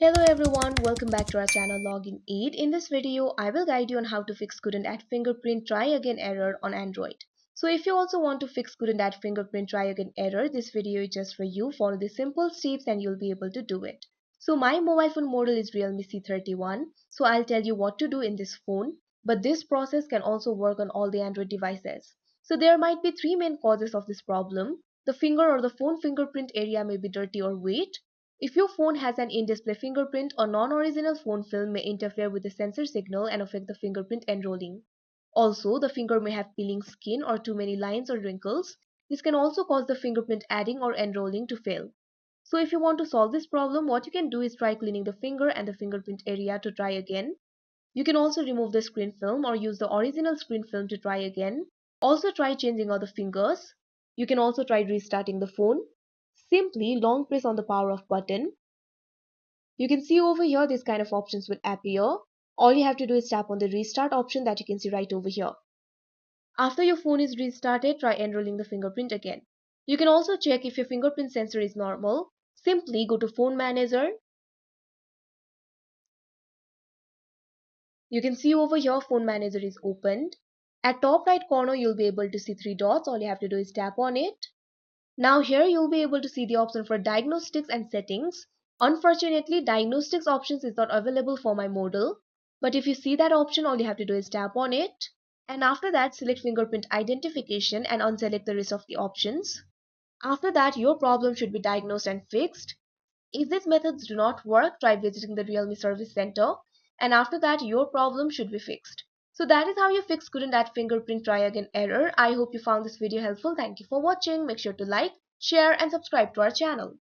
Hello everyone, welcome back to our channel Login 8. In this video, I will guide you on how to fix Couldn't add fingerprint try again error on Android. So if you also want to fix Couldn't add fingerprint try again error, this video is just for you. Follow the simple steps and you'll be able to do it. So my mobile phone model is Realme C31. So I'll tell you what to do in this phone. But this process can also work on all the Android devices. So there might be three main causes of this problem. The finger or the phone fingerprint area may be dirty or wet. If your phone has an in-display fingerprint, or non-original phone film may interfere with the sensor signal and affect the fingerprint enrolling. Also, the finger may have peeling skin or too many lines or wrinkles. This can also cause the fingerprint adding or enrolling to fail. So if you want to solve this problem, what you can do is try cleaning the finger and the fingerprint area to try again. You can also remove the screen film or use the original screen film to try again. Also try changing out the fingers. You can also try restarting the phone. Simply long press on the power off button. You can see over here these kind of options will appear. All you have to do is tap on the restart option that you can see right over here. After your phone is restarted, try enrolling the fingerprint again. You can also check if your fingerprint sensor is normal. Simply go to Phone Manager. You can see over here Phone Manager is opened. At top right corner you'll be able to see three dots. All you have to do is tap on it. Now here you'll be able to see the option for diagnostics and settings. Unfortunately, diagnostics options is not available for my model. But if you see that option, all you have to do is tap on it. And after that, select fingerprint identification and unselect the rest of the options. After that, your problem should be diagnosed and fixed. If these methods do not work, try visiting the Realme Service Center. And after that, your problem should be fixed. So that is how you fix Couldn't add fingerprint try again error. I hope you found this video helpful. Thank you for watching. Make sure to like, share and subscribe to our channel.